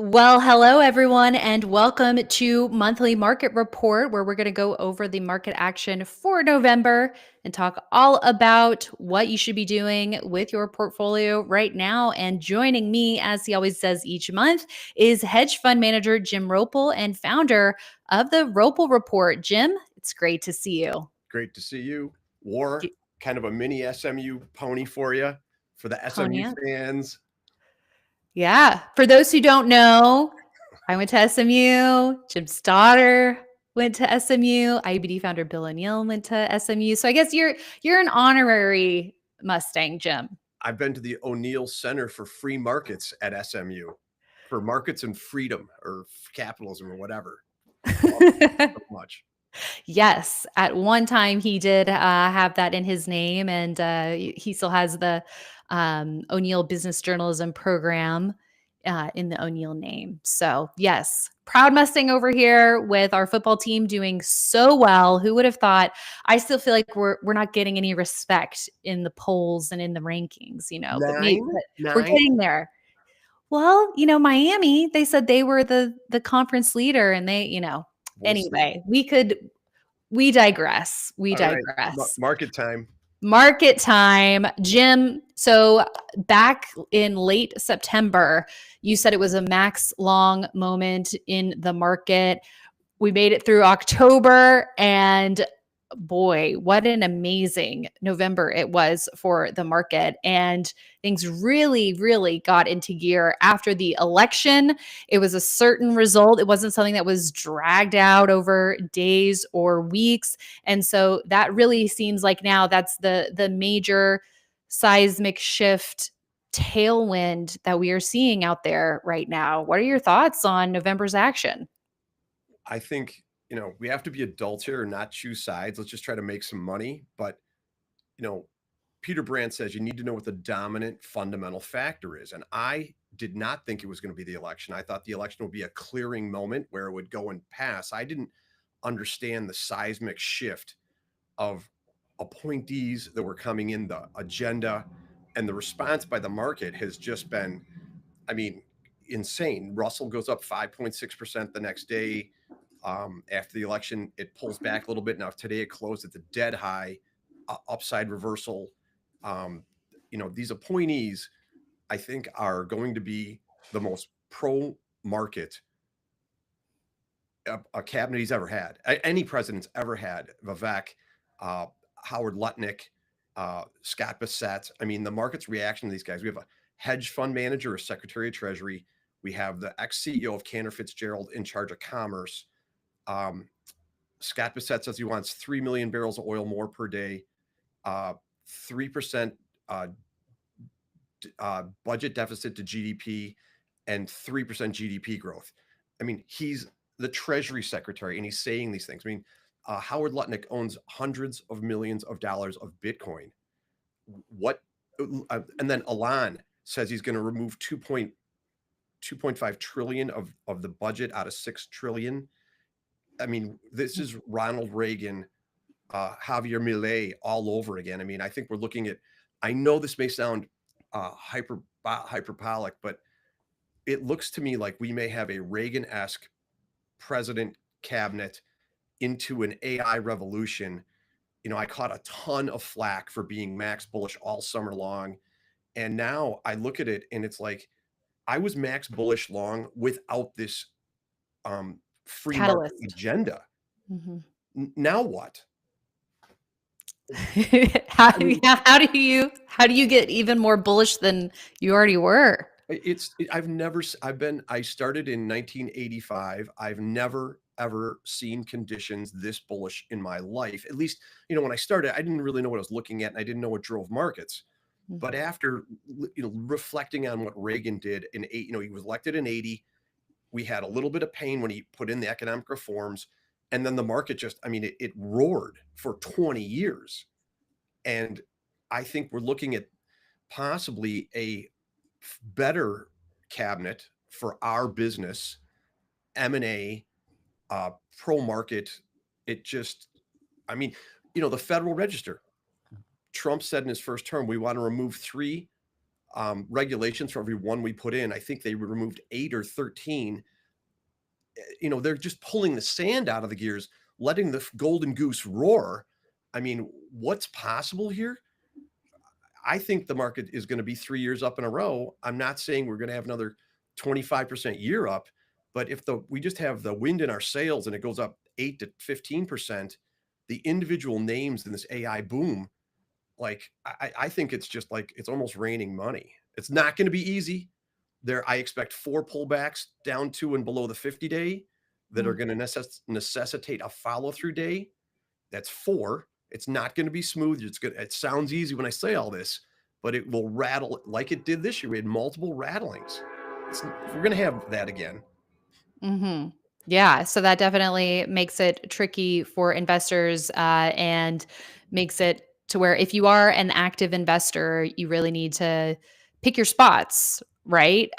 Well, hello everyone, and welcome to Monthly Market Report, where we're going to go over the market action for November and talk all about what you should be doing with your portfolio right now. And joining me, as he always does each month, is hedge fund manager Jim Roppel and founder of the Roppel Report. Jim, it's great to see you. Great to see you. War, kind of a mini SMU pony for you, for the SMU fans. Yeah. For those who don't know, I went to SMU. Jim's daughter went to SMU. IBD founder Bill O'Neill went to SMU. So I guess you're an honorary Mustang, Jim. I've been to the O'Neill Center for Free Markets at SMU, for markets and freedom or capitalism or whatever. So much. Yes, at one time he did have that in his name, and he still has the O'Neill Business Journalism program in the O'Neill name. So yes, proud Mustang over here with our football team doing so well. Who would have thought? I still feel like we're not getting any respect in the polls and in the rankings, but we're getting there. Well, Miami, they said they were the conference leader, and anyway, we digress. We digress. Right. Market time. Market time. Jim, so back in late September, you said it was a max long moment in the market. We made it through October, and boy, what an amazing November it was for the market. And things really, really got into gear after the election. It was a certain result. It wasn't something that was dragged out over days or weeks. And so that really seems like now that's the major seismic shift tailwind that we are seeing out there right now. What are your thoughts on November's action? I think we have to be adults here and not choose sides. Let's just try to make some money. But, Peter Brandt says you need to know what the dominant fundamental factor is. And I did not think it was going to be the election. I thought the election would be a clearing moment where it would go and pass. I didn't understand the seismic shift of appointees that were coming in, the agenda, and the response by the market has just been, insane. Russell goes up 5.6% the next day. After the election, it pulls back a little bit. Now today it closed at the dead high, upside reversal. These appointees, I think, are going to be the most pro market a cabinet he's ever had. Any president's ever had. Vivek, Howard Lutnick, Scott Bassett. The market's reaction to these guys. We have a hedge fund manager, a secretary of treasury. We have the ex-CEO of Cantor Fitzgerald in charge of commerce. Scott Bassett says he wants 3 million barrels of oil more per day, 3% budget deficit to GDP, and 3% GDP growth. He's the Treasury Secretary, and he's saying these things. Howard Lutnick owns hundreds of millions of dollars of Bitcoin. And then Alon says he's going to remove 2.5 trillion of the budget out of 6 trillion. This is Ronald Reagan, Javier Milei all over again. I think we're looking at, I know this may sound hyperbolic, but it looks to me like we may have a Reagan-esque president cabinet into an AI revolution. I caught a ton of flack for being max bullish all summer long. And now I look at it and it's like, I was max bullish long without this free market agenda. Mm-hmm. Now what? How do you get even more bullish than you already were? I started in 1985. I've never ever seen conditions this bullish in my life. At least, when I started, I didn't really know what I was looking at, and I didn't know what drove markets. Mm-hmm. But after, reflecting on what Reagan did in he was elected in 80. We had a little bit of pain when he put in the economic reforms, and then the market just, it roared for 20 years. And I think we're looking at possibly a better cabinet for our business, M&A, pro market. It just, the Federal Register, Trump said in his first term, we want to remove 3 regulations for every one we put in. I think they removed 8 or 13. They're just pulling the sand out of the gears, letting the golden goose roar. I mean, what's possible here? I think the market is going to be 3 years up in a row. I'm not saying we're going to have another 25% year up, but if we just have the wind in our sails and it goes up 8 to 15%, the individual names in this AI boom, like I think it's just like it's almost raining money. It's not going to be easy. I expect 4 pullbacks down to and below the 50-day that are going to necessitate a follow-through day. That's 4. It's not going to be smooth. It sounds easy when I say all this, but it will rattle like it did this year. We had multiple rattlings. We're going to have that again. Mm-hmm. Yeah. So that definitely makes it tricky for investors, and makes it to where if you are an active investor, you really need to pick your spots, right?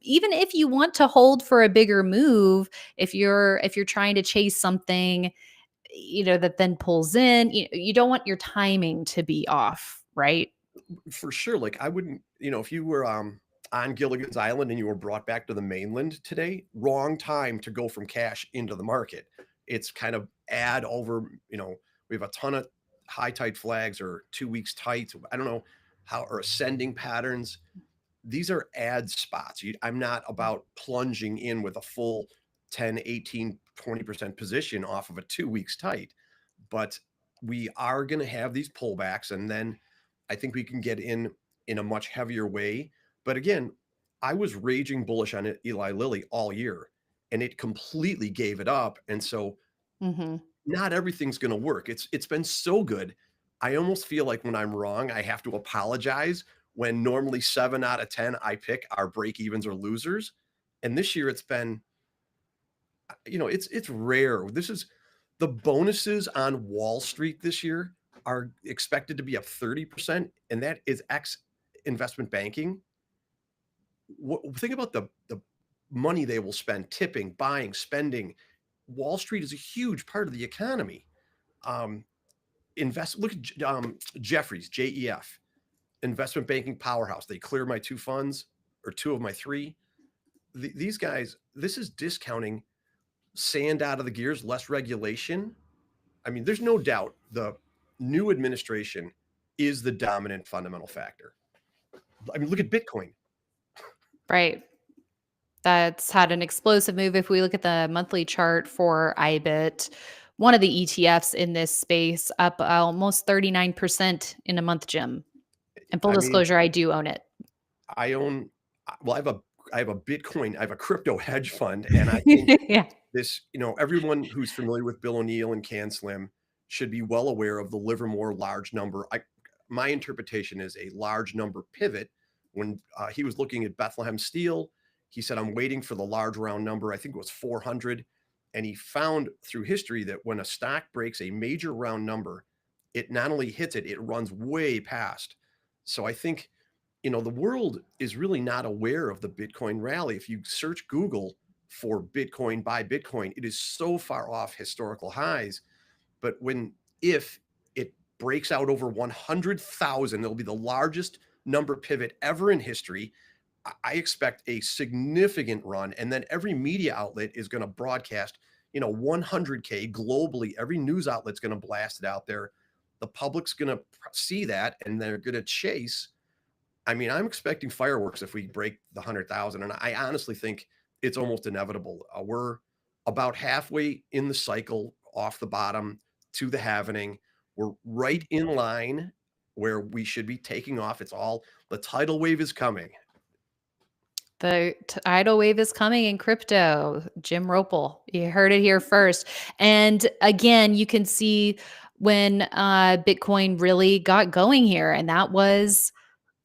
Even if you want to hold for a bigger move, if you're trying to chase something, that then pulls in, you don't want your timing to be off, right? For sure. Like I wouldn't, if you were on Gilligan's Island and you were brought back to the mainland today, wrong time to go from cash into the market. It's kind of add over, we have a ton of high tide flags or 2 weeks tight. I don't know how, or ascending patterns. These are ad spots. I'm not about plunging in with a full 10, 18, 20% position off of a 2 weeks tight, but we are going to have these pullbacks. And then I think we can get in a much heavier way. But again, I was raging bullish on Eli Lilly all year and it completely gave it up. And so Mm-hmm. not everything's going to work. It's been so good. I almost feel like when I'm wrong, I have to apologize when normally 7 out of 10 I pick are break evens or losers. And this year it's been, it's rare. This is the bonuses on Wall Street this year are expected to be up 30%. And that is X investment banking. Think about the money they will spend tipping, buying, spending. Wall Street is a huge part of the economy. Look at Jeffries, JEF, investment banking powerhouse. They clear my 2 funds or 2 of my 3. These guys, this is discounting sand out of the gears, less regulation. I mean, there's no doubt the new administration is the dominant fundamental factor. I mean, look at Bitcoin. Right. That's had an explosive move. If we look at the monthly chart for IBIT, one of the ETFs in this space, up almost 39% in a month, Jim. And full I mean, disclosure, I do own it. I have a Bitcoin, I have a crypto hedge fund, and I think Yeah. this, everyone who's familiar with Bill O'Neill and CanSlim should be well aware of the Livermore large number. My interpretation is a large number pivot. When he was looking at Bethlehem Steel, he said, I'm waiting for the large round number. I think it was 400. And he found through history that when a stock breaks a major round number, it not only hits it, it runs way past. So I think, the world is really not aware of the Bitcoin rally. If you search Google for Bitcoin, buy Bitcoin, it is so far off historical highs. But if it breaks out over 100,000, it'll be the largest number pivot ever in history. I expect a significant run. And then every media outlet is going to broadcast, 100K globally. Every news outlet's going to blast it out there. The public's going to see that and they're going to chase. I mean, I'm expecting fireworks if we break the 100,000. And I honestly think it's almost inevitable. We're about halfway in the cycle off the bottom to the halvening. We're right in line where we should be taking off. The tidal wave is coming. The tidal wave is coming in crypto. Jim Roppel, you heard it here first. And again, you can see when Bitcoin really got going here, and that was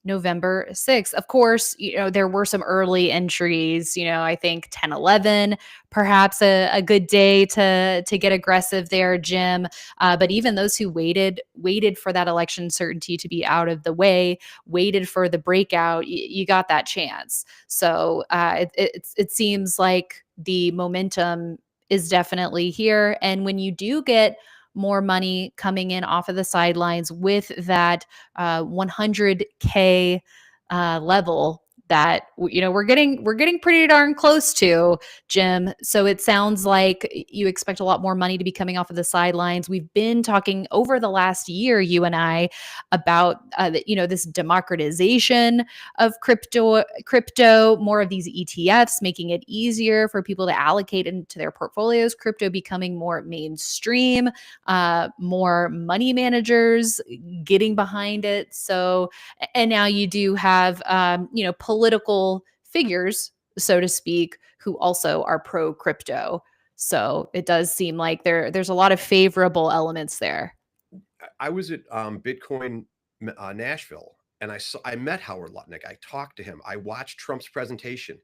November 6th. Of course, there were some early entries, I think 10, 11, perhaps a good day to get aggressive there, Jim. But even those who waited for that election certainty to be out of the way, waited for the breakout, you got that chance. So it seems like the momentum is definitely here. And when you do get more money coming in off of the sidelines with that 100K level that we're getting pretty darn close to, Jim. So it sounds like you expect a lot more money to be coming off of the sidelines. We've been talking over the last year, you and I, about this democratization of crypto, more of these ETFs, making it easier for people to allocate into their portfolios, crypto becoming more mainstream, more money managers getting behind it. So, and now you do have political figures, so to speak, who also are pro crypto. So it does seem like there's a lot of favorable elements there. I was at Bitcoin Nashville, and I met Howard Lutnick. I talked to him. I watched Trump's presentation.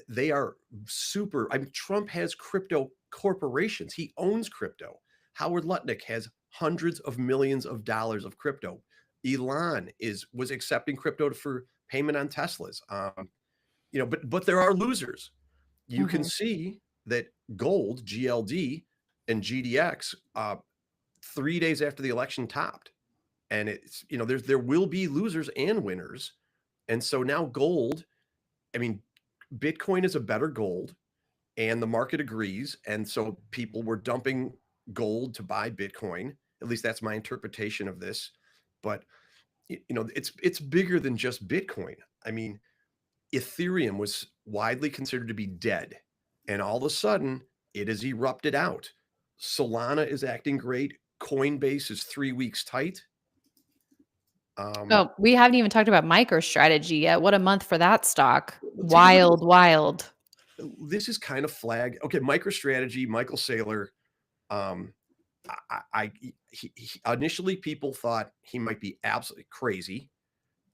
They are super. I mean, Trump has crypto corporations. He owns crypto. Howard Lutnick has hundreds of millions of dollars of crypto. Elon was accepting crypto for payment on Teslas. But there are losers. You can see that gold, GLD, and GDX 3 days after the election topped, and it's there will be losers and winners, and so now gold. I mean, Bitcoin is a better gold, and the market agrees, and so people were dumping gold to buy Bitcoin. At least that's my interpretation of this. But it's bigger than just Bitcoin. I mean, Ethereum was widely considered to be dead, and all of a sudden it has erupted out. Solana is acting great. Coinbase is 3 weeks tight. Oh, we haven't even talked about MicroStrategy yet. What a month for that stock. Take a look at Wild. this is kind of flag. Okay, MicroStrategy, Michael Saylor. Initially people thought he might be absolutely crazy,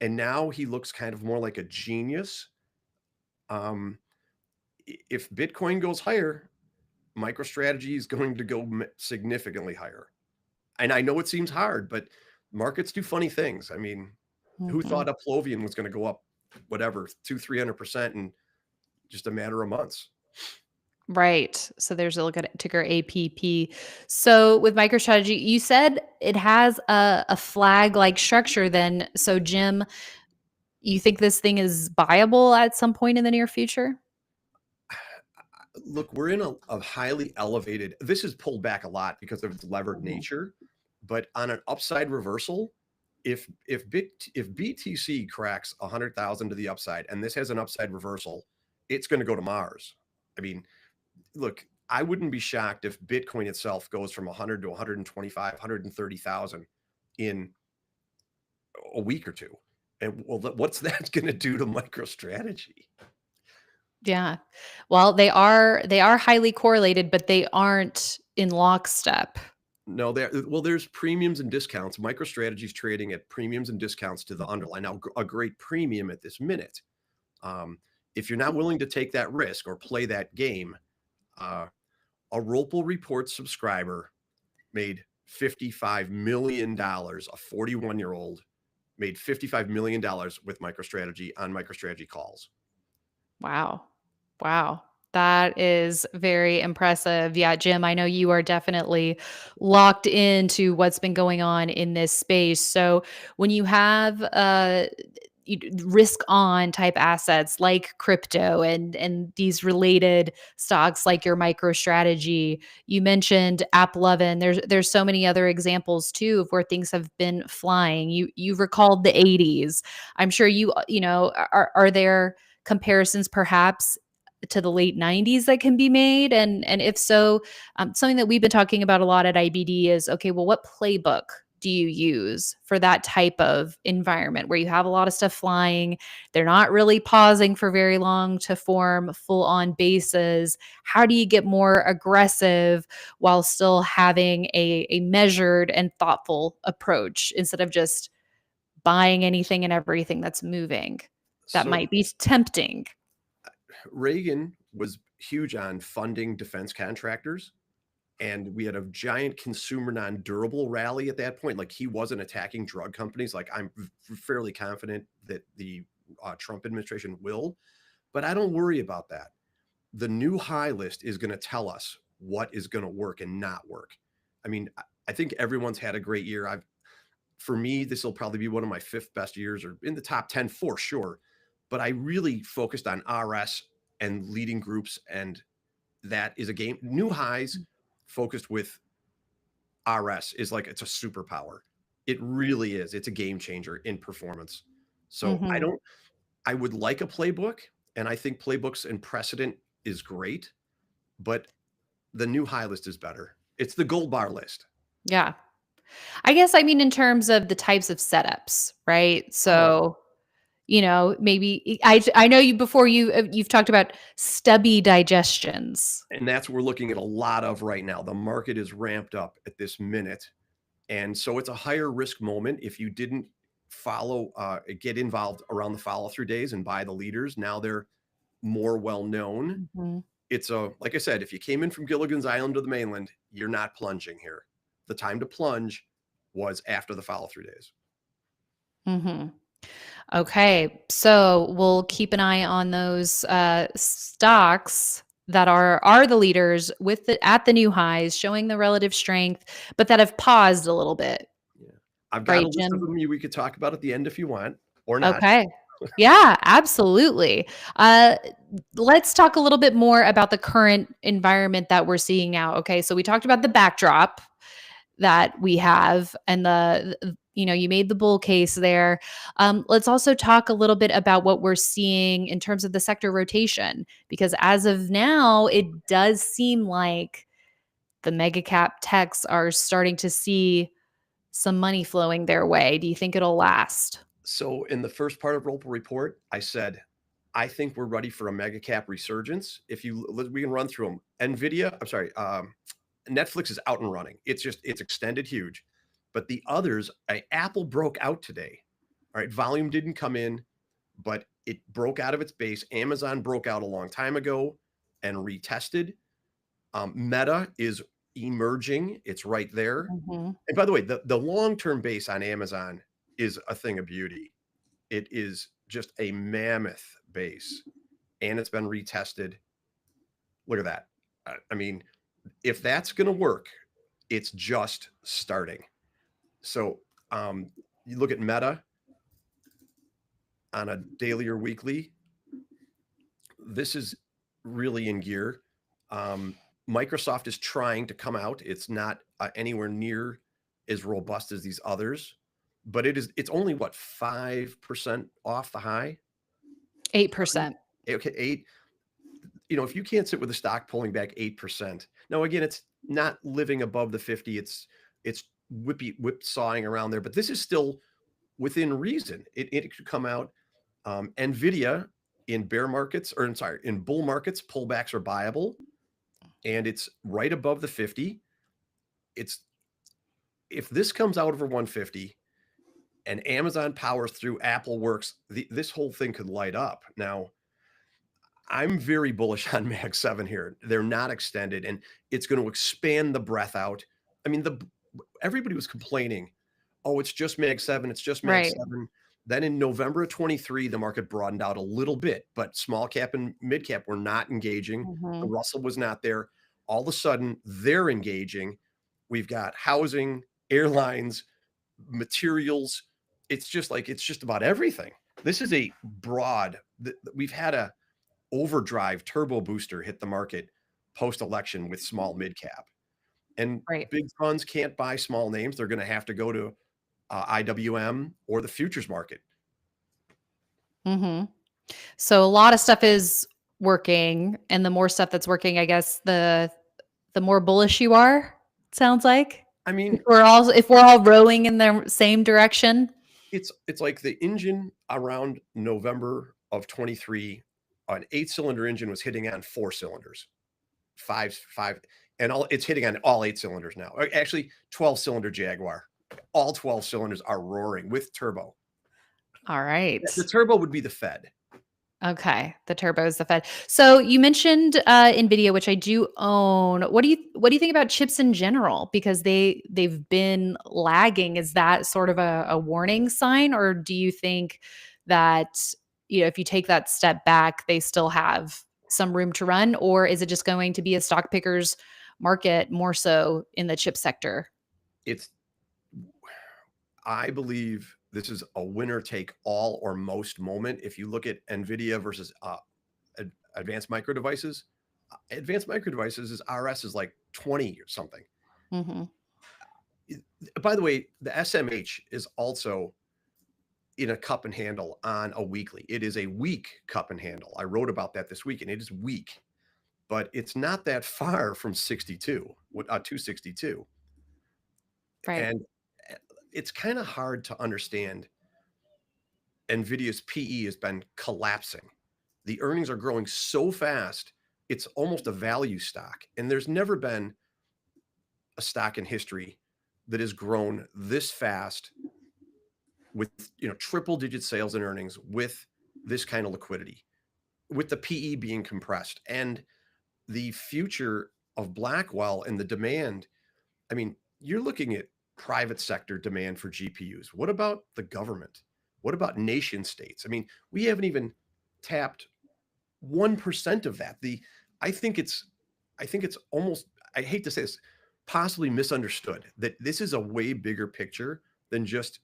and now he looks kind of more like a genius. If Bitcoin goes higher, MicroStrategy is going to go significantly higher. And I know it seems hard, but markets do funny things. I mean, who thought Uplovian was going to go up, whatever, 200-300% in just a matter of months? Right. So there's a look at it, ticker APP. So with MicroStrategy, you said it has a flag-like structure then. So Jim, you think this thing is buyable at some point in the near future? Look, we're in a highly elevated, this is pulled back a lot because of its levered nature, but on an upside reversal, if BTC cracks 100,000 to the upside and this has an upside reversal, it's going to go to Mars. I mean, look, I wouldn't be shocked if Bitcoin itself goes from 100 to 125, 130,000 in a week or two. And well, what's that going to do to MicroStrategy? Yeah. Well, they are highly correlated, but they aren't in lockstep. No, there's premiums and discounts. MicroStrategy is trading at premiums and discounts to the underlying. Now, a great premium at this minute. If you're not willing to take that risk or play that game, a Roppel Report subscriber made $55 million. A 41-year-old made $55 million with MicroStrategy on MicroStrategy calls. Wow. That is very impressive. Yeah, Jim, I know you are definitely locked into what's been going on in this space. So when you have risk on type assets like crypto and these related stocks like your MicroStrategy, you mentioned AppLovin. There's so many other examples too of where things have been flying. You recalled the 80s. I'm sure are there comparisons perhaps to the late 90s that can be made? And if so, something that we've been talking about a lot at IBD is, okay, well, what playbook do you use for that type of environment where you have a lot of stuff flying? They're not really pausing for very long to form full-on bases. How do you get more aggressive while still having a measured and thoughtful approach instead of just buying anything and everything that's moving? That might be tempting. Reagan was huge on funding defense contractors, and we had a giant consumer non-durable rally at that point. Like, he wasn't attacking drug companies. Like, I'm fairly confident that the Trump administration will, but I don't worry about that. The new high list is going to tell us what is going to work and not work. I mean, I think everyone's had a great year. for me, this will probably be one of my 5th best years, or in the top 10 for sure. But I really focused on RS and leading groups, and that is a game. New highs focused with RS is like, it's a superpower. It really is. It's a game changer in performance. So Mm-hmm. I would like a playbook, and I think playbooks and precedent is great, but the new high list is better. It's the gold bar list. Yeah. I guess, I mean, in terms of the types of setups, right? Oh, So, maybe I know you've talked about stubby digestions. and that's what we're looking at a lot of right now. The market is ramped up at this minute. And so it's a higher risk moment. If you didn't get involved around the follow through days and buy the leaders, now they're more well known. Mhm. It's like I said, if you came in from Gilligan's Island to the mainland, you're not plunging here. The time to plunge was after the follow through days. Mhm. Okay, so we'll keep an eye on those stocks that are the leaders at the new highs, showing the relative strength, but that have paused a little bit, Yeah. I've got a right, list of Jim? them we could talk about at the end if you want, or not. Okay. Yeah, absolutely. Let's talk a little bit more about the current environment that we're seeing now. Okay, so we talked about the backdrop that we have, and you made the bull case there. Let's also talk a little bit about what we're seeing in terms of the sector rotation, because as of now, it does seem like the mega cap techs are starting to see some money flowing their way. Do you think it'll last? So in the first part of Roppel Report, I said, I think we're ready for a mega cap resurgence. We can run through them. Netflix is out and running. It's extended huge. But the others, Apple broke out today. All right, volume didn't come in, but it broke out of its base. Amazon broke out a long time ago and retested. Meta is emerging. It's right there. Mhm. And by the way, the long-term base on Amazon is a thing of beauty. It is just a mammoth base, and it's been retested. Look at that. I mean, if that's going to work, it's just starting. So you look at Meta on a daily or weekly. This is really in gear. Microsoft is trying to come out. It's not anywhere near as robust as these others, but it's only what, 5% off the high. 8%. Okay, 8. If you can't sit with the stock pulling back 8%. Now again, it's not living above the 50. It's whipsawing around there, but this is still within reason. It could come out. Nvidia in in bull markets, pullbacks are buyable, and it's right above the 50. If this comes out over 150 and Amazon powers through, Apple works, this whole thing could light up. Now, I'm very bullish on Mag 7 here. They're not extended, and it's going to expand the breath out. I mean, everybody was complaining, oh, it's just Mag 7, it's just Mag Right. 7. Then in November of 23, the market broadened out a little bit, but small cap and mid cap were not engaging. The Mhm. Russell was not there. All of a sudden, they're engaging. We've got housing, airlines, materials. It's just about everything. This is a broad, we've had a overdrive turbo booster hit the market post-election with small mid cap. And Right. big funds can't buy small names. They're going to have to go to IWM or the futures market. Mhm. So a lot of stuff is working, and the more stuff that's working, I guess the more bullish you are, sounds like. I If mean, we're all rowing in the same direction. it's like the engine around November of 23, an 8-cylinder engine was hitting on 4 cylinders, five, and it's hitting on all 8 cylinders now. Actually, 12-cylinder Jaguar. All 12 cylinders are roaring with turbo. All right. The turbo would be the Fed. Okay, the turbo is the Fed. So you mentioned Nvidia, which I do own. What do you think about chips in general? Because they've been lagging. Is that sort of a warning sign, or do you think that if you take that step back, they still have some room to run, or is it just going to be a stock pickers market more so in the chip sector? It's I believe this is a winner take all or most moment. If you look at NVIDIA versus advanced micro devices, advanced micro devices is RS is like 20 or something. Mm-hmm. By the way, the SMH is also in a cup and handle on a weekly. It is a weak cup and handle. I wrote about that this week, and it is weak, but it's not that far from 62, 262. Right. And it's kind of hard to understand. NVIDIA's PE has been collapsing. The earnings are growing so fast, it's almost a value stock. And there's never been a stock in history that has grown this fast with triple digit sales and earnings with this kind of liquidity, with the PE being compressed. And the future of Blackwell and the demand, I mean, you're looking at private sector demand for GPUs. What about the government? What about nation states? I mean, we haven't even tapped 1% of that. I think it's almost, I hate to say this, possibly misunderstood that this is a way bigger picture than just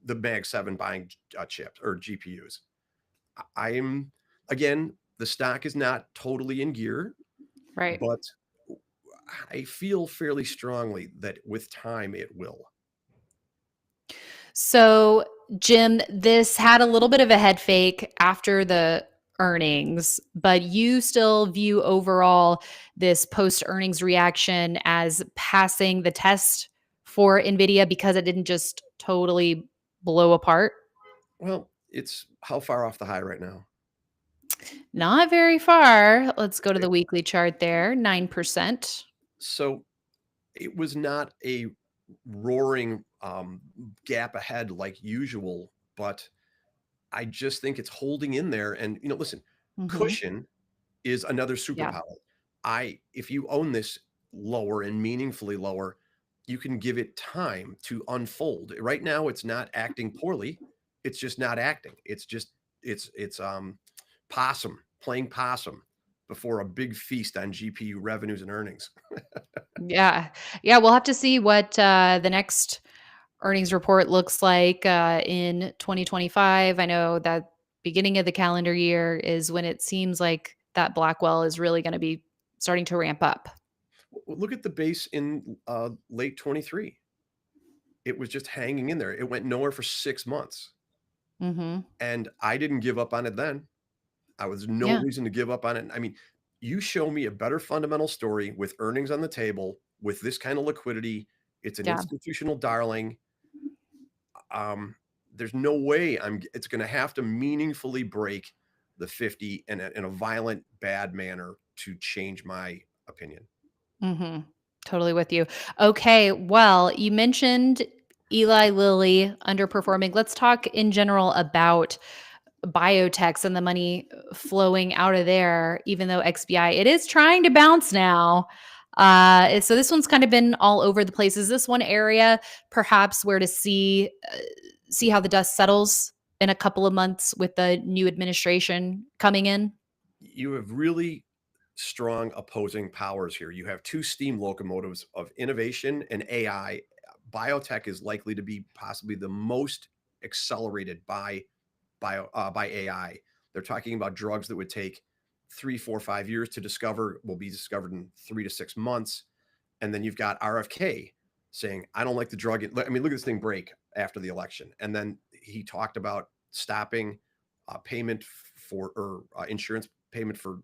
the Mag 7 buying chips or GPUs. I'm again, the stock is not totally in gear, Right. but I feel fairly strongly that with time it will. So, Jim, this had a little bit of a head fake after the earnings, but you still view overall this post earnings reaction as passing the test for NVIDIA because it didn't just totally blow apart? Well, it's how far off the high right now? Not very far. Let's go to Okay. the weekly chart there, 9%. So it was not a roaring gap ahead like usual, but I just think it's holding in there. And listen, Mhm. cushion is another Yeah. superpower. If you own this lower and meaningfully lower, you can give it time to unfold. Right now, it's not acting poorly. It's just not acting. It's possum, playing possum before a big feast on GPU revenues and earnings. Yeah. Yeah, we'll have to see what, the next earnings report looks like, in 2025. I know that beginning of the calendar year is when it seems like that Blackwell is really gonna be starting to ramp up. Look at the base in late 23. It was just hanging in there. It went nowhere for 6 months. Mhm. And I didn't give up on it then. I was no Yeah. reason to give up on it. I mean, you show me a better fundamental story with earnings on the table, with this kind of liquidity. It's an Yeah. institutional darling. Um, there's no way it's going to have to meaningfully break the 50 in a violent, bad manner to change my opinion. Mhm. Totally with you. Okay, well, you mentioned Eli Lilly underperforming. Let's talk in general about biotechs and the money flowing out of there, even though XBI, it is trying to bounce now. So this one's kind of been all over the place. Is this one area perhaps where to see how the dust settles in a couple of months with the new administration coming in? You have really strong opposing powers here. You have two steam locomotives of innovation and AI. Biotech is likely to be possibly the most accelerated by AI. They're talking about drugs that would take 3, 4, 5 years to discover, will be discovered in 3 to 6 months. And then you've got RFK saying, I don't like the drug. I mean, look at this thing break after the election. And then he talked about stopping payment for or insurance payment for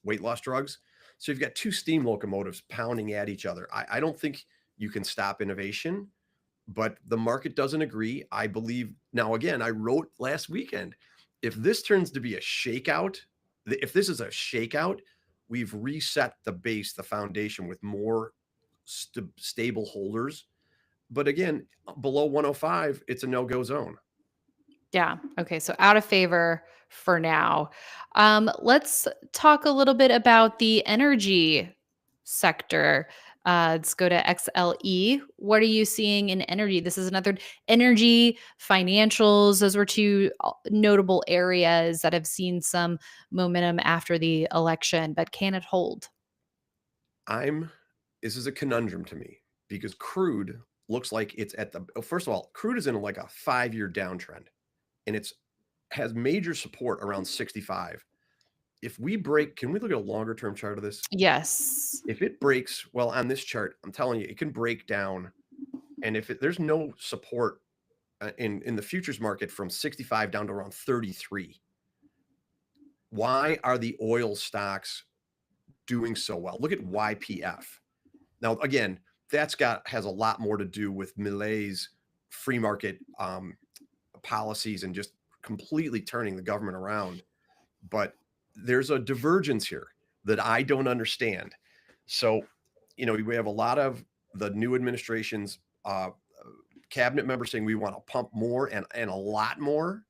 weight loss drugs. So you've got two steam locomotives pounding at each other. I don't think you can stop innovation, but the market doesn't agree. I believe now, again, I wrote last weekend, if this turns to be a shakeout, if this is a shakeout, we've reset the base, the foundation with more stable holders. But again, below 105, it's a no-go zone. Yeah. Okay. So out of favor for now. Let's talk a little bit about the energy sector. Let's go to XLE. What are you seeing in energy? This is another energy financials. Those were two notable areas that have seen some momentum after the election, but can it hold? I'm This is a conundrum to me because crude looks like it's at the, first of all, crude is in like a 5-year downtrend, and has major support around 65. If we break, can we look at a longer term chart of this? Yes. If it breaks, well, on this chart, I'm telling you, it can break down. And if there's no support in the futures market from 65 down to around 33, why are the oil stocks doing so well? Look at YPF. Now, again, has a lot more to do with Milei's free market policies and just completely turning the government around. But there's a divergence here that I don't understand. So, we have a lot of the new administration's cabinet members saying we want to pump more and a lot more.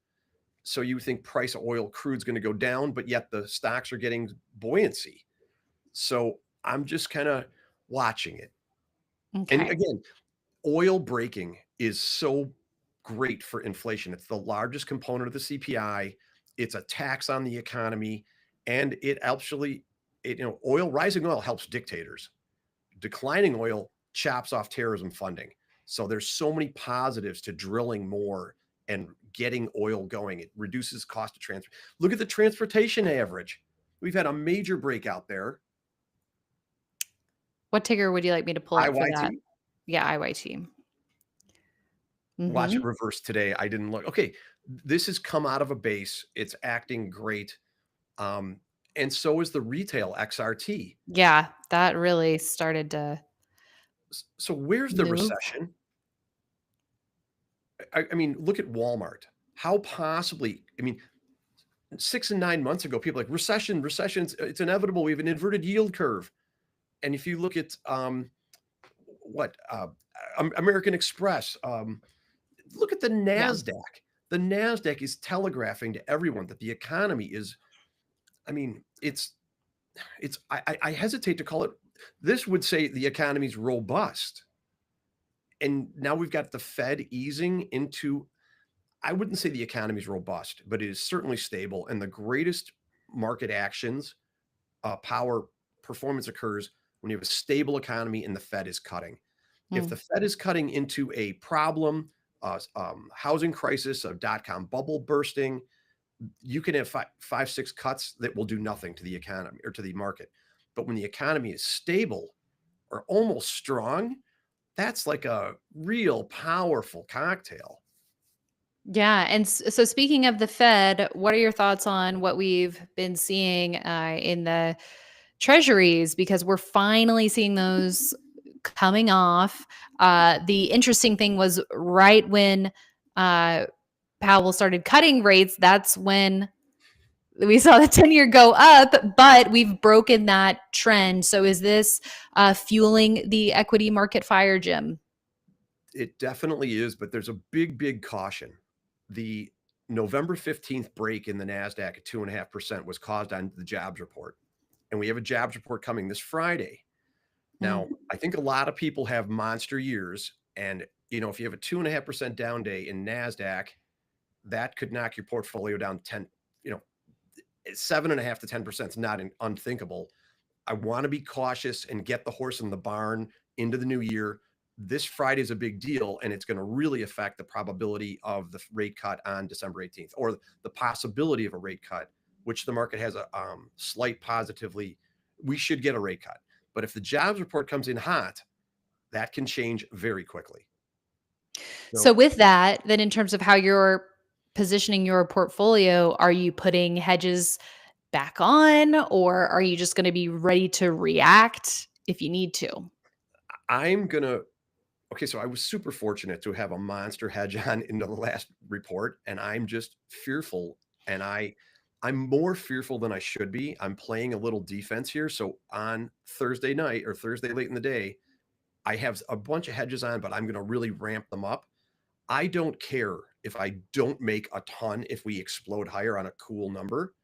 So you think price of oil crude is going to go down, but yet the stocks are getting buoyancy. So I'm just kind of watching it. Okay. And again, oil breaking is so great for inflation. It's the largest component of the CPI. It's a tax on the economy, and it actually, rising oil helps dictators. Declining oil chops off terrorism funding. So there's so many positives to drilling more and getting oil going. It reduces cost of transfer. Look at the transportation average. We've had a major breakout there. What ticker would you like me to pull up for that? IYT. Yeah, IYT. Watch it reverse today. I didn't look. Okay, this has come out of a base. It's acting great. And so is the retail XRT. Yeah, that really started to. So where's the move. recession? I mean, look at Walmart. How possibly, 6 and 9 months ago, people were like, recessions, it's inevitable. We have an inverted yield curve. And if you look at American Express, look at the NASDAQ. Yeah. The NASDAQ is telegraphing to everyone that the economy is, I hesitate to call it, this would say the economy's robust. And now we've got the Fed easing into, I wouldn't say the economy is robust, but it is certainly stable. And the greatest market actions, power performance occurs when you have a stable economy and the Fed is cutting. If the Fed is cutting into a problem, housing crisis, a dot-com bubble bursting, you can have 5-6 cuts that will do nothing to the economy or to the market. But when the economy is stable or almost strong, that's like a real powerful cocktail. Yeah. And so speaking of the Fed, what are your thoughts on what we've been seeing in the treasuries? Because we're finally seeing those coming off. The interesting thing was right when Powell started cutting rates, that's when we saw the 10-year go up, but we've broken that trend. So is this fueling the equity market fire, Jim? It definitely is, but there's a big caution. The November 15th break in the NASDAQ at 2.5% was caused on the jobs report. And we have a jobs report coming this Friday. Now, I think a lot of people have monster years. And, if you have a 2.5% down day in NASDAQ, that could knock your portfolio down 7.5 to 10% is not unthinkable. I want to be cautious and get the horse in the barn into the new year. This Friday is a big deal, and it's going to really affect the probability of the rate cut on December 18th, or the possibility of a rate cut, which the market has a slight positively. We should get a rate cut. But if the jobs report comes in hot, that can change very quickly. So with that, then in terms of how you're positioning your portfolio, are you putting hedges back on, or are you just going to be ready to react if you need to? So I was super fortunate to have a monster hedge on in the last report, and I'm just fearful, and I'm more fearful than I should be. I'm playing a little defense here. So on Thursday night or Thursday late in the day, I have a bunch of hedges on, but I'm going to really ramp them up. I don't care if I don't make a ton if we explode higher on a cool number.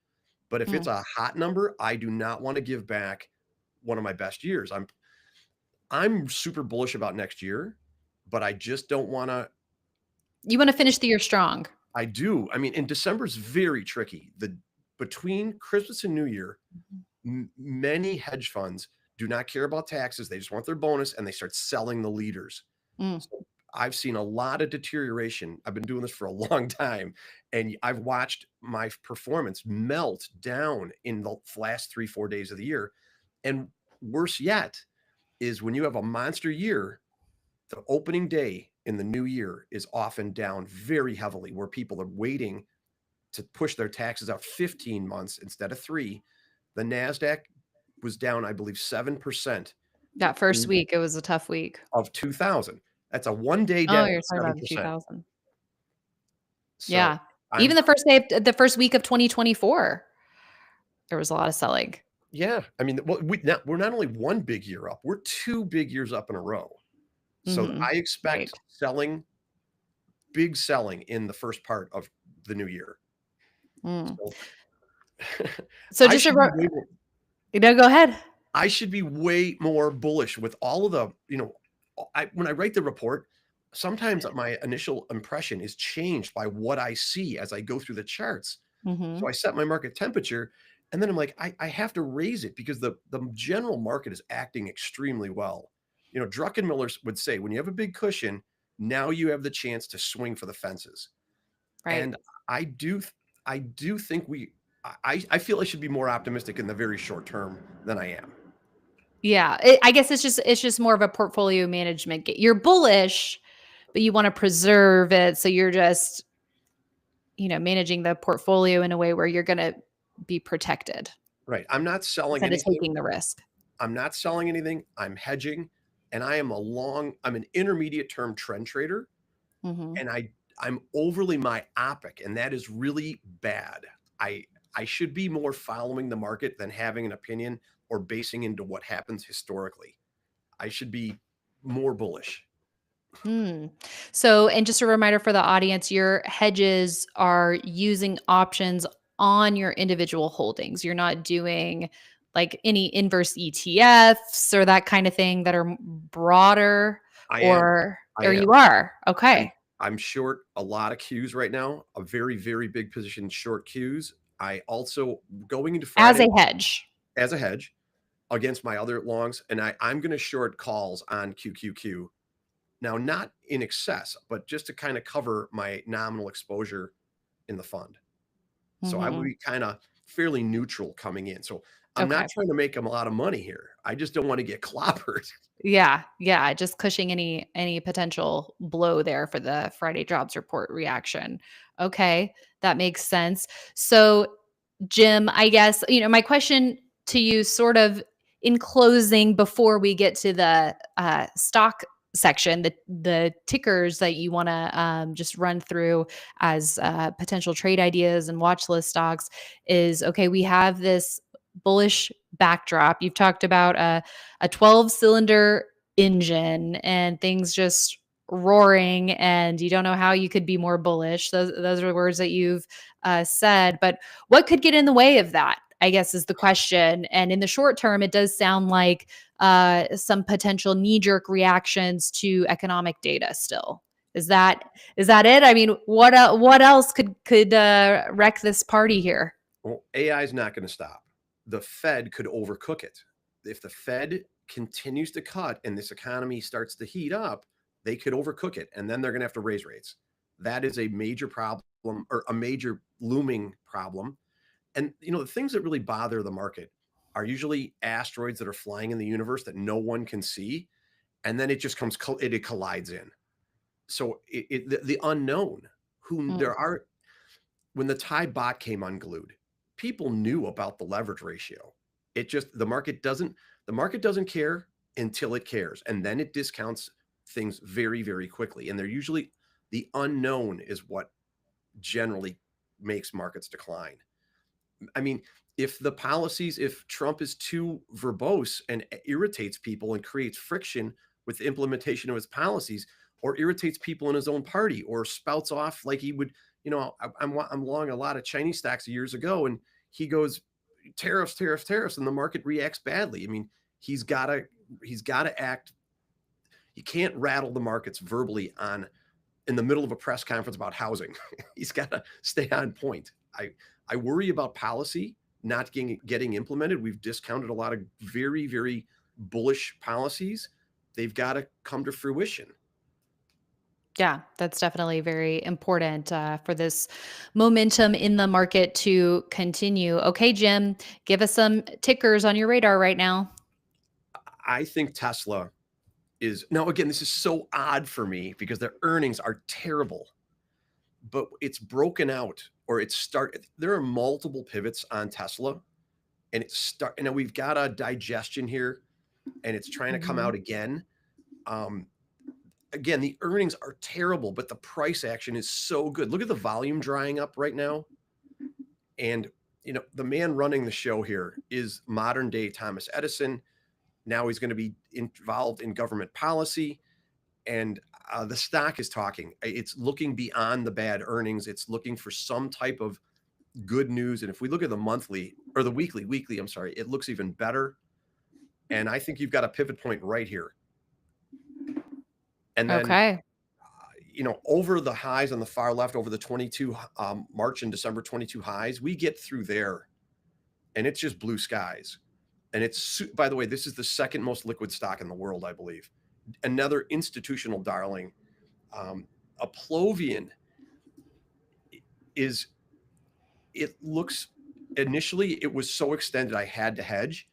But if it's a hot number, I do not want to give back one of my best years. I'm super bullish about next year, but I just don't want to. You want to finish the year strong. I do. And December is very tricky. Between Christmas and New Year, many hedge funds do not care about taxes. They just want their bonus, and they start selling the leaders. Mm. So I've seen a lot of deterioration. I've been doing this for a long time, and I've watched my performance melt down in the last 3, 4 days of the year. And worse yet is when you have a monster year, the opening day in the new year is often down very heavily, where people are waiting to push their taxes out 15 months instead of 3. The NASDAQ was down, I believe, 7% That first week, it was a tough week. of 2000. That's a one-day Oh, down you're talking about 7%. 2000. So Yeah. I'm Even the first week of 2024, there was a lot of selling. yeah, I mean, well, we're not only one big year up, we're 2 big years up in a row. So Mhm. I Right. expect big selling in the first part of the new year. Mm. So So I just a should be way more go ahead. I should be way more bullish with all of the, when I write the report, sometimes my initial impression is changed by what I see as I go through the charts. So Mhm. I set my market temperature, and then I'm like, I have to raise it because the general market is acting extremely well. Druckenmiller would say, when you have a big cushion, now you have the chance to swing for the fences. Right. And I do, I do think I feel I should be more optimistic in the very short term than I am. Yeah. I guess it's just more of a portfolio management. You're bullish, but you want to preserve it, so you're just, managing the portfolio in a way where you're going to be protected Right. I'm not selling instead of anything. taking the risk. I'm not selling anything. I'm hedging, and I'm an intermediate term trend trader, Mhm. and I'm overly myopic, and that is really bad. I I should be more following the market than having an opinion or basing into what happens historically. I should be more bullish. Mm. So, and just a reminder for the audience, your hedges are using options on your individual holdings. You're not doing like any inverse ETFs or that kind of thing that are broader, I am. or I am. you are. I'm Okay. I'm short a lot of Qs right now, a very, very big position short Qs. I also going into As Friday a hedge. as a hedge against my other longs, and I'm going to short calls on QQQ. Now, not in excess, but just to kind of cover my nominal exposure in the fund. So I would Mhm. be kind of fairly neutral coming in. So I'm not Okay. trying to make them a lot of money here. I just don't want to get clobbered. Yeah, yeah, just cushioning any potential blow there for the Friday jobs report reaction. Okay, that makes sense. So, Jim, I guess, my question to you sort of in closing before we get to the stock section, the tickers that you want to just run through as potential trade ideas and watch list stocks is, okay, we have this bullish backdrop. You've talked about a 12-cylinder engine and things just roaring, and you don't know how you could be more bullish. Those are the words that you've said. But what could get in the way of that, I guess, is the question. And in the short term, it does sound like some potential knee-jerk reactions to economic data still. Is that it? I mean, what else could wreck this party here? Well, AI is not going to stop. The Fed could overcook it. If the Fed continues to cut and this economy starts to heat up, they could overcook it, and then they're going to have to raise rates. That is a major problem, or a major looming problem. And the things that really bother the market are usually asteroids that are flying in the universe that no one can see, and then it just it collides in. So the unknown, who Mm, there are when the Thai bot came unglued, people knew about the leverage ratio. It just the market doesn't care until it cares, and then it discounts things very, very quickly. And they're usually the unknown is what generally makes markets decline. I mean, if Trump is too verbose and irritates people and creates friction with the implementation of his policies, or irritates people in his own party, or spouts off like he would, I'm long a lot of Chinese stocks years ago, and he goes tariffs, tariffs, tariffs, and the market reacts badly. I mean, he's got to act. You can't rattle the markets verbally in the middle of a press conference about housing. He's got to stay on point. I worry about policy not getting implemented. We've discounted a lot of very, very bullish policies. They've got to come to fruition. Yeah, that's definitely very important for this momentum in the market to continue. Okay, Jim, give us some tickers on your radar right now. I think Tesla is now, again, this is so odd for me because their earnings are terrible, but it's broken out or it's started. There are multiple pivots on Tesla and and now we've got a digestion here and it's trying to come Mhm. out again. Um, Again, the earnings are terrible, but the price action is so good. Look at the volume drying up right now. And, the man running the show here is modern day Thomas Edison. Now he's going to be involved in government policy. And the stock is talking. It's looking beyond the bad earnings. It's looking for some type of good news. And if we look at the monthly or the weekly, I'm sorry, it looks even better. And I think you've got a pivot point right here. And then Okay. over the highs on the far left, over the 22 March and December 22 highs, we get through there and it's just blue skies. And by the way, this is the second most liquid stock in the world, I believe. Another institutional darling. Applovian it looks, initially it was so extended I had to hedge.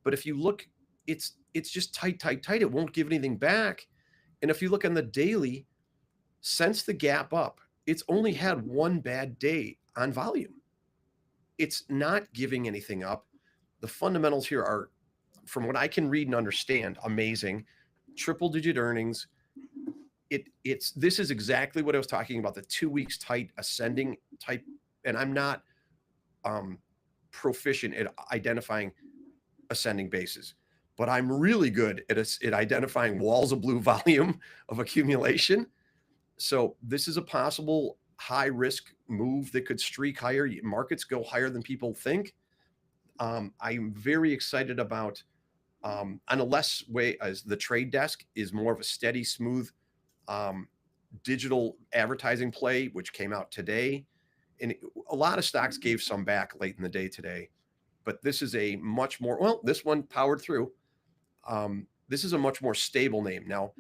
But if you look, it's just tight. It won't give anything back. And if you look on the daily, since the gap up, it's only had one bad day on volume. It's not giving anything up. The fundamentals here are, from what I can read and understand, amazing. Triple digit earnings. This is exactly what I was talking about, the 2 weeks tight ascending type. And I'm not proficient at identifying ascending bases, but I'm really good at identifying walls of blue volume of accumulation. So this is a possible high risk move that could streak higher. Markets go higher than people think. I'm very excited about on a less way, as the trade desk is more of a steady, smooth digital advertising play, which came out today. And a lot of stocks gave some back late in the day today, but this is a much more, well, this one powered through. This is a much more stable name. Now,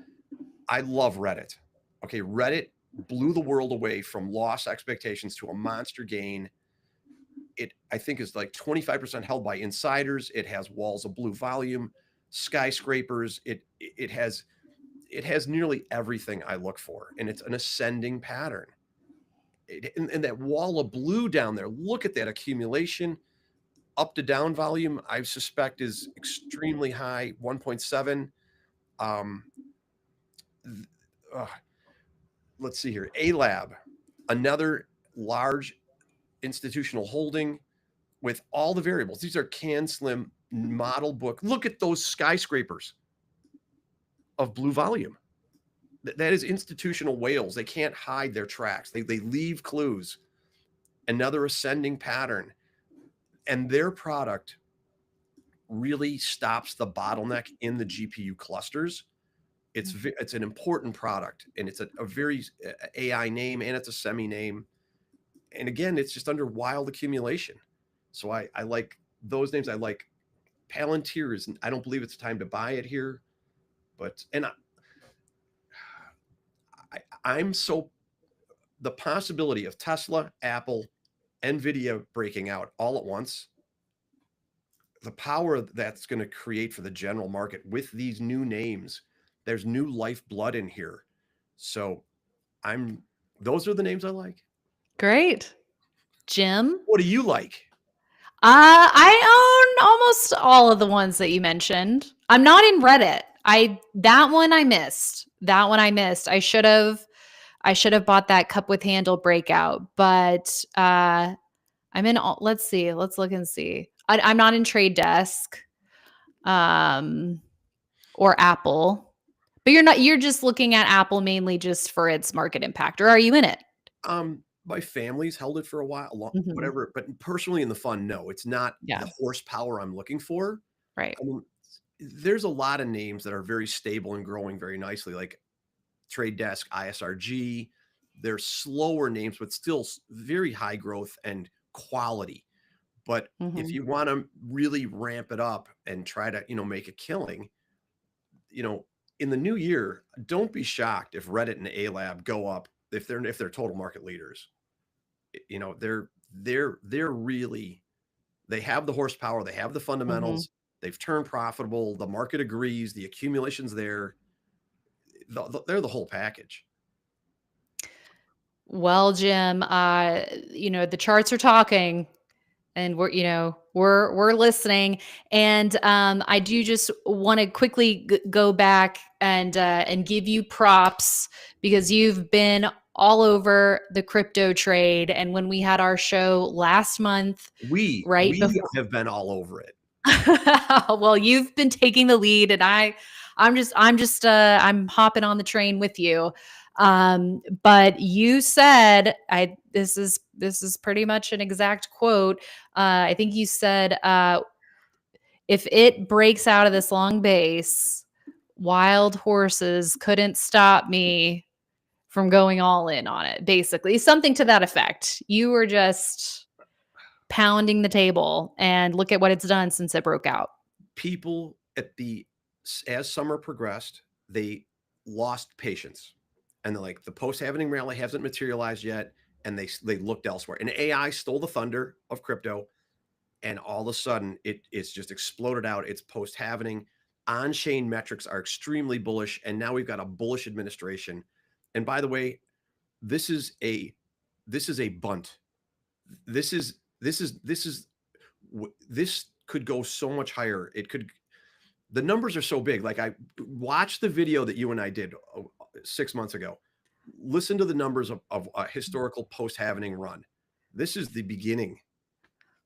I love Reddit. Okay, Reddit blew the world away from loss expectations to a monster gain. It, I think, is like 25% held by insiders. It has walls of blue volume, skyscrapers. It has nearly everything I look for, and it's an ascending pattern. And that wall of blue down there, look at that accumulation. Up to down volume, I suspect, is extremely high, 1.7. Um, let's see here. A-Lab, another large institutional holding with all the variables. These are CanSlim model book. Look at those skyscrapers of blue volume. That is institutional whales. They can't hide their tracks. They leave clues. Another ascending pattern. And their product really stops the bottleneck in the GPU clusters. It's an important product, and it's a very AI name, and it's a semi name. And again, it's just under wild accumulation. So I like those names. I like Palantir. I don't believe it's time to buy it here, but I'm so, the possibility of Tesla, Apple, Nvidia breaking out all at once, the power that's going to create for the general market with these new names. There's new lifeblood in here. So those are the names I like. Great. Jim? What do you like? I own almost all of the ones that you mentioned. I'm not in Reddit. That one I missed. I should have bought that cup with handle breakout, but I'm in all, let's see. Let's look and see. I'm not in Trade Desk or Apple. But you're just looking at Apple mainly just for its market impact, or are you in it? My family's held it for a while, Mhm. whatever, but personally in the fund, no, it's not Yeah. the horsepower I'm looking for. Right. I mean, there's a lot of names that are very stable and growing very nicely, like Trade Desk, ISRG. They're slower names, but still very high growth and quality. But if Mhm. you want to really ramp it up and try to, make a killing, in the new year, don't be shocked if Reddit and A Lab go up if they're total market leaders. You know, they're really, they have the horsepower, they have the fundamentals, they've turned profitable, the market agrees, the accumulation's there. They're the whole package. Well, Jim, the charts are talking. And we're listening, and I do just want to quickly go back and give you props because you've been all over the crypto trade. And when we had our show last month, We before, have been all over it. well, you've been taking the lead, and I'm hopping on the train with you. But you said, this is pretty much an exact quote. I think you said, if it breaks out of this long base, wild horses couldn't stop me from going all in on it. Basically, something to that effect. You were just pounding the table, and look at what it's done since it broke out. People as summer progressed, they lost patience. And they're like, the post-halving rally hasn't materialized yet, and they looked elsewhere. And AI stole the thunder of crypto, and all of a sudden, it's just exploded out. It's post-halving. On-chain metrics are extremely bullish, and now we've got a bullish administration. And by the way, this is a bunt. This could go so much higher. The numbers are so big. Like, I watched the video that you and I did 6 months ago. Listen to the numbers of a historical post-halving run. This is the beginning.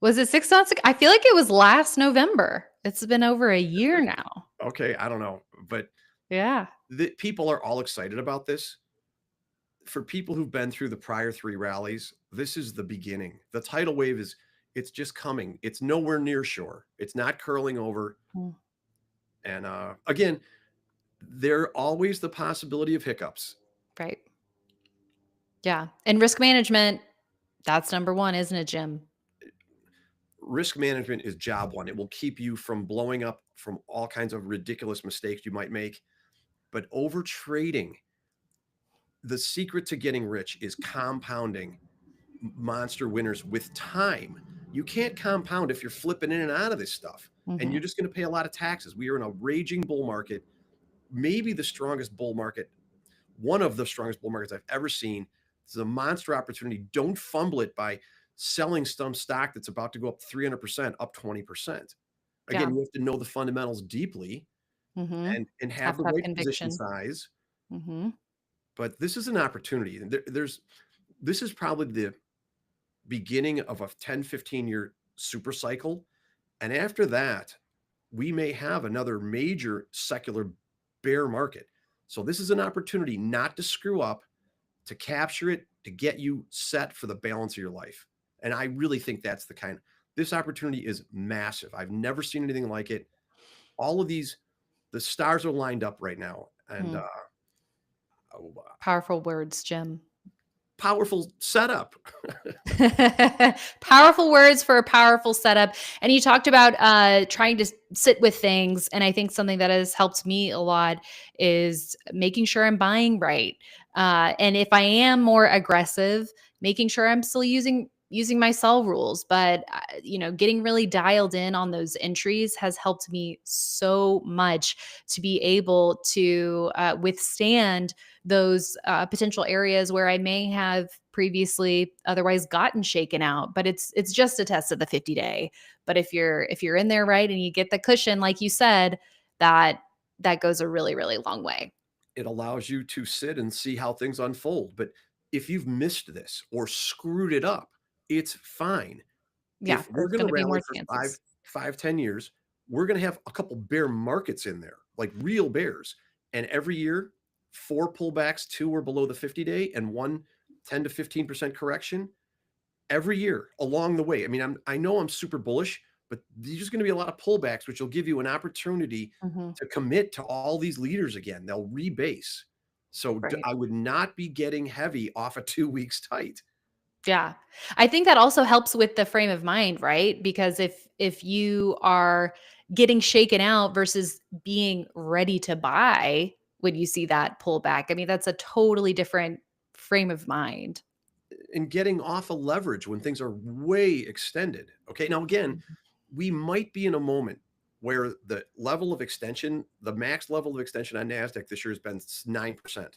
Was it 6 months ago? I feel like it was last November. It's been over a year now. Okay, I don't know, but yeah, people are all excited about this. For people who've been through the prior 3 rallies, this is the beginning. The tidal wave it's just coming. It's nowhere near shore. It's not curling over. And again, there's always the possibility of hiccups. Right. Yeah. And risk management, that's number 1, isn't it, Jim? Risk management is job 1. It will keep you from blowing up from all kinds of ridiculous mistakes you might make. But over trading, the secret to getting rich is compounding monster winners with time. You can't compound if you're flipping in and out of this stuff. And you're just going to pay a lot of taxes. We are in a raging bull market, maybe the strongest bull market, one of the strongest bull markets I've ever seen. It's a monster opportunity. Don't fumble it by selling some stock that's about to go up 300%, up 20%. Again, you have to know the fundamentals deeply and have the right position size. But this is an opportunity. This is probably the beginning of a 10, 15-year super cycle. And after that, we may have another major secular bear market. So this is an opportunity not to screw up, to capture it, to get you set for the balance of your life. And I really think that's this opportunity is massive. I've never seen anything like it. All of these, the stars are lined up right now. And powerful words, Jim. Powerful setup. Powerful words for a powerful setup. And you talked about trying to sit with things. And I think something that has helped me a lot is making sure I'm buying right. And if I am more aggressive, making sure I'm still using my sell rules. But, getting really dialed in on those entries has helped me so much to be able to withstand those potential areas where I may have previously otherwise gotten shaken out. But it's just a test of the 50-day. But if you're in there right and you get the cushion, like you said, that goes a really, really long way. It allows you to sit and see how things unfold. But if you've missed this or screwed it up, it's fine. Yeah, if we're going to rally for 5-10 years, we're going to have a couple bear markets in there, like real bears. And every year, 4 pullbacks, 2 are below the 50-day, and 1 10 to 15% correction every year along the way. I mean, I know I'm super bullish, but there's just going to be a lot of pullbacks, which will give you an opportunity to commit to all these leaders again. They'll rebase. So I would not be getting heavy off a 2 weeks tight. Yeah. I think that also helps with the frame of mind, right? Because if you are getting shaken out versus being ready to buy, when you see that pullback. I mean, that's a totally different frame of mind. And getting off of leverage when things are way extended. Okay. Now, again, we might be in a moment where the level of extension, the max level of extension on NASDAQ this year has been 9%.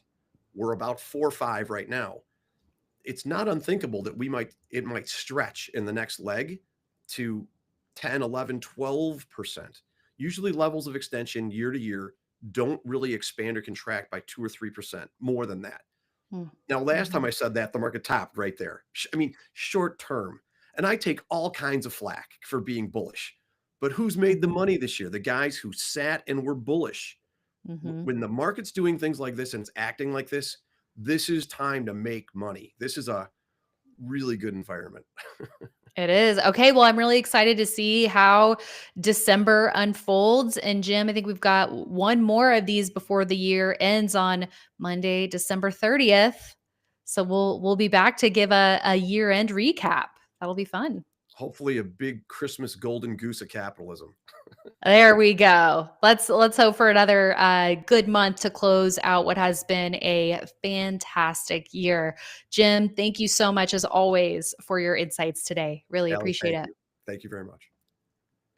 We're about 4 or 5 right now. It's not unthinkable that it might stretch in the next leg to 10, 11, 12%. Usually levels of extension year to year don't really expand or contract by 2 or 3% more than that. Now, last time I said that, the market topped right there. I mean, short term. And I take all kinds of flack for being bullish. But who's made the money this year? The guys who sat and were bullish. When the market's doing things like this and it's acting like this is time to make money. This is a really good environment. It is. Okay. Well, I'm really excited to see how December unfolds. And Jim, I think we've got one more of these before the year ends on Monday, December 30th. So we'll be back to give a year-end recap. That'll be fun. Hopefully a big Christmas golden goose of capitalism. There we go. Let's hope for another good month to close out what has been a fantastic year. Jim, thank you so much as always for your insights today. Really appreciate it. Thank you very much.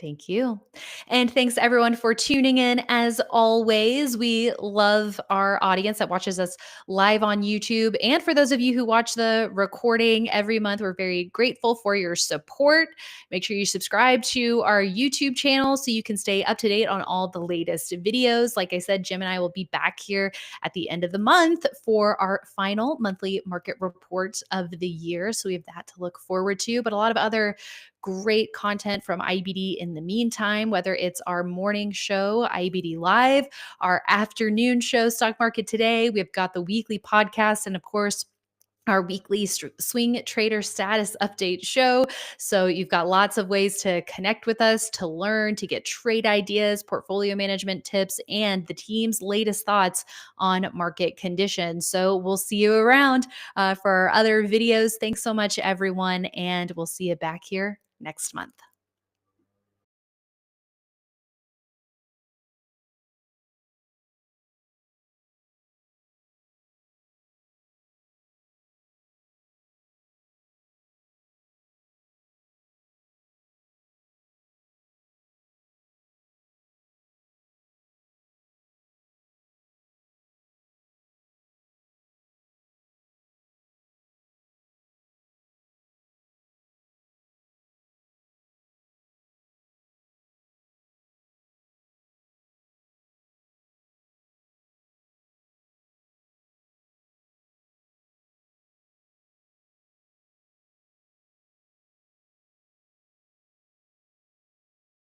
Thank you. And thanks everyone for tuning in. As always, we love our audience that watches us live on YouTube. And for those of you who watch the recording every month, we're very grateful for your support. Make sure you subscribe to our YouTube channel so you can stay up to date on all the latest videos. Like I said, Jim and I will be back here at the end of the month for our final monthly market report of the year. So we have that to look forward to, but a lot of other great content from IBD in the meantime, whether it's our morning show, IBD Live, our afternoon show, Stock Market Today. We've got the weekly podcast, and of course, our weekly swing trader status update show. So you've got lots of ways to connect with us, to learn, to get trade ideas, portfolio management tips, and the team's latest thoughts on market conditions. So we'll see you around for our other videos. Thanks so much, everyone. And we'll see you back here next month.